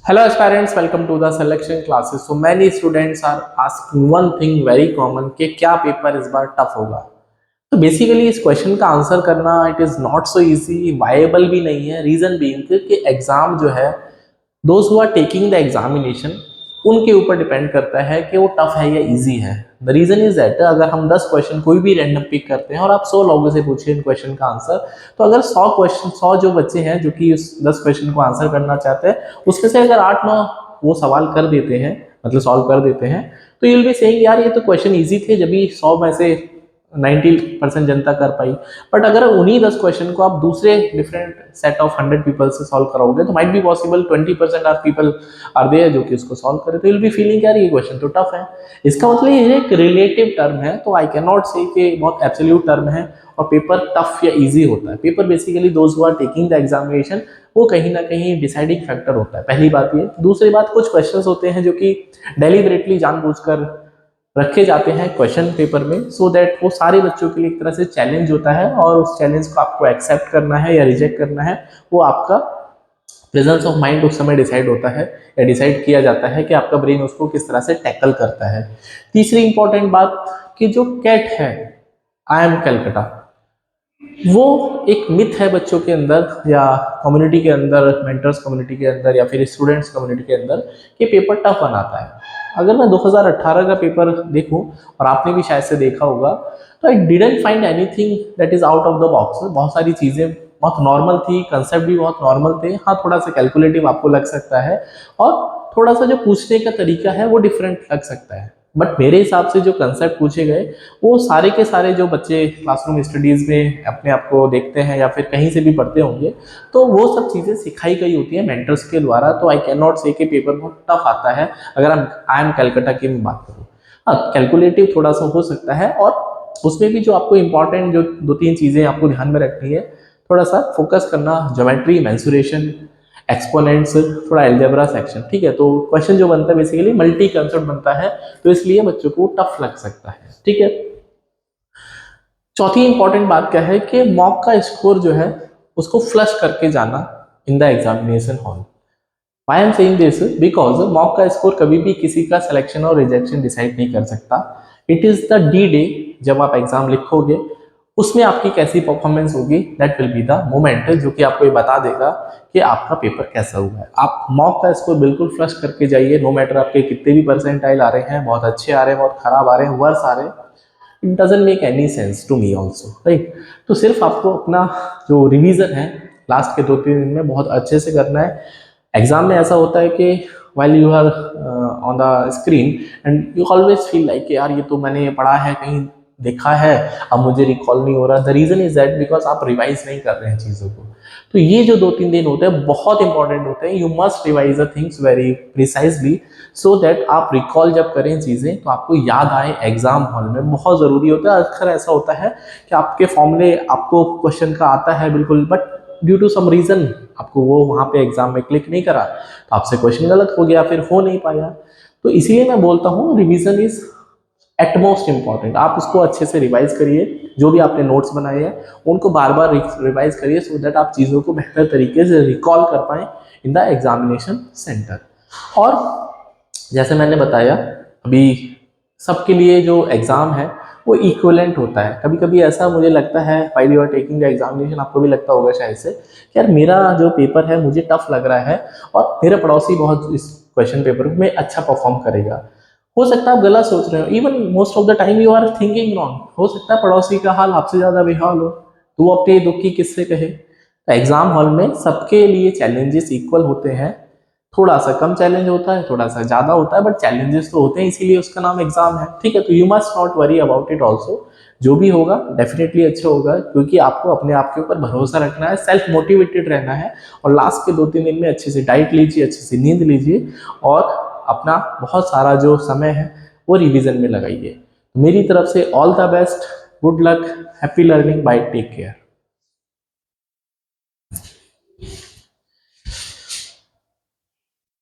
Hello aspirants, welcome to the selection classes. So many students are asking one thing very common कि क्या paper इस बार tough होगा। तो basically इस question का आंसर करना it is not so easy, viable भी नहीं है। रीजन बीइंग कि एग्जाम जो है those who are taking the examination उनके ऊपर डिपेंड करता है कि वो टफ है या इजी है। द रीजन इज दैट अगर हम 10 क्वेश्चन कोई भी रैंडम पिक करते हैं और आप 100 लोगों से पूछिए इन क्वेश्चन का आंसर, तो अगर 100 जो बच्चे हैं जो कि उस 10 क्वेश्चन को आंसर करना चाहते हैं उसमें से अगर 8-9 वो सवाल कर देते हैं, मतलब सॉल्व कर देते हैं, तो यू विल बी सेइंग यार ये तो क्वेश्चन इजी थे जब भी 100 में से 90% जनता कर पाई। बट अगर उन्हीं 10 क्वेश्चन को आप दूसरे डिफरेंट सेट ऑफ 100 पीपल से सॉल्व कराओगे तो might be possible 20% are people are there जो कि उसको सॉल्व करे, तो विल बी फीलिंग यार ये क्वेश्चन तो टफ है। इसका मतलब ये एक रिलेटिव टर्म है, तो आई कैन नॉट से कि बहुत एब्सोल्यूट टर्म है और पेपर टफ या इजी होता है। Paper basically those who are taking the examination वो कहीं ना कहीं डिसाइडिंग फैक्टर होता है। पहली बात ये। दूसरी बात, कुछ क्वेश्चंस होते हैं जो कि डेलिबरेटली जानबूझकर रखे जाते हैं क्वेश्चन पेपर में, सो दैट वो सारे बच्चों के लिए एक तरह से चैलेंज होता है और उस चैलेंज को आपको एक्सेप्ट करना है या रिजेक्ट करना है, वो आपका प्रेजेंस ऑफ माइंड उस समय डिसाइड होता है या डिसाइड किया जाता है कि आपका ब्रेन उसको किस तरह से टैकल करता है। तीसरी इंपॉर्टेंट बात कि जो कैट है, आई एम कैलकाटा, वो एक मिथ है बच्चों के अंदर या कम्युनिटी के अंदर, मेंटर्स कम्युनिटी के अंदर या फिर स्टूडेंट्स कम्युनिटी के अंदर कि पेपर टफ बनाता है। अगर मैं 2018 का पेपर देखूं, और आपने भी शायद से देखा होगा, तो I didn't find anything that is out of the box. बहुत सारी चीज़ें बहुत नॉर्मल थी, कंसेप्ट भी बहुत नॉर्मल थे। हाँ, थोड़ा सा कैलकुलेटिव आपको लग सकता है और थोड़ा सा जो पूछने का तरीका है वो डिफरेंट लग सकता है, बट मेरे हिसाब से जो कंसेप्ट पूछे गए वो सारे के सारे जो बच्चे क्लासरूम स्टडीज़ में अपने आप को देखते हैं या फिर कहीं से भी पढ़ते होंगे, तो वो सब चीज़ें सिखाई गई होती है मेंटर्स के द्वारा। तो आई कैन नॉट से कि पेपर बहुत टफ आता है अगर हम आई एम कैलकाटा की मैं बात करूँ। हाँ, कैलकुलेटिव थोड़ा सा हो सकता है और उसमें भी जो आपको इंपॉर्टेंट जो 2-3 चीज़ें आपको ध्यान में रखनी है, थोड़ा सा फोकस करना, ज्योमेट्री, मेंसुरेशन, एक्सपोनेंट्स, थोड़ा अलजेब्रा सेक्शन। ठीक है, तो क्वेश्चन जो बनता है बेसिकली मल्टी कंसेप्ट बनता है, तो इसलिए बच्चों को टफ लग सकता है। ठीक है। चौथी इंपॉर्टेंट बात क्या है कि मॉक का स्कोर जो है उसको फ्लश करके जाना in the examination hall. Why I am saying this because mock का स्कोर कभी भी किसी का सिलेक्शन और रिजेक्शन डिसाइड नहीं कर सकता। It is the D day जब आप एग्जाम लिखोगे, उसमें आपकी कैसी परफॉर्मेंस होगी, that will be the moment जो कि आपको ये बता देगा कि आपका पेपर कैसा हुआ है। आप मॉक का स्कोर बिल्कुल फ्लश करके जाइए, नो मैटर आपके कितने भी परसेंटाइल आ रहे हैं, बहुत अच्छे आ रहे हैं, बहुत खराब आ रहे हैं, वर्स आ रहे हैं, it doesn't make any sense to me also, right. तो सिर्फ आपको अपना जो रिवीजन है लास्ट के 2-3 दिन में बहुत अच्छे से करना है। एग्जाम में ऐसा होता है कि while you are on the screen and you always feel like यार ये तो मैंने ये पढ़ा है, कहीं देखा है, अब मुझे रिकॉल नहीं हो रहा। The reason is that because आप रिवाइज नहीं कर रहे हैं चीज़ों को। तो ये जो 2-3 दिन होते हैं बहुत इंपॉर्टेंट होते हैं। You must revise the things very precisely so that आप रिकॉल जब करें चीज़ें तो आपको याद आए एग्जाम हॉल में, बहुत ज़रूरी होता है। अक्सर ऐसा होता है कि आपके फॉर्मूले आपको क्वेश्चन का आता है बिल्कुल, but due to some reason आपको वो वहाँ पे एग्जाम में क्लिक नहीं करा, तो आपसे क्वेश्चन गलत हो गया, फिर हो नहीं पाया। तो इसीलिए मैं बोलता हूँ revision is at most important. आप उसको अच्छे से रिवाइज करिए, जो भी आपने नोट्स बनाए हैं उनको बार बार रिवाइज करिए सो दैट आप चीज़ों को बेहतर तरीके से रिकॉल कर पाएँ इन द एग्जामिनेशन सेंटर। और जैसे मैंने बताया अभी, सबके लिए जो एग्ज़ाम है वो इक्वलेंट होता है। कभी कभी ऐसा मुझे लगता है while you are taking the examination, आपको भी लगता होगा शायद से कि यार मेरा जो पेपर है मुझे टफ लग रहा है और मेरा पड़ोसी बहुत इस क्वेश्चन पेपर में अच्छा परफॉर्म करेगा। हो सकता है आप गलत सोच रहे हो, even most of the time you are thinking wrong. हो सकता है पड़ोसी का हाल आपसे ज़्यादा बेहाल हो, तो वो अपने दुख की किससे कहे। तो एग्जाम हॉल में सबके लिए चैलेंजेस इक्वल होते हैं, थोड़ा सा कम चैलेंज होता है, थोड़ा सा ज़्यादा होता है, बट चैलेंजेस तो होते हैं, इसीलिए उसका नाम एग्जाम है। ठीक है, तो you must not worry about it also. जो भी होगा डेफिनेटली अच्छा होगा, क्योंकि आपको अपने आप के ऊपर भरोसा रखना है, सेल्फ मोटिवेटेड रहना है और लास्ट के 2-3 दिन में अच्छे से डाइट लीजिए, अच्छे से नींद लीजिए और अपना बहुत सारा जो समय है वो रिवीजन में लगाइए। मेरी तरफ से all the best, good luck, happy learning, bye, take care.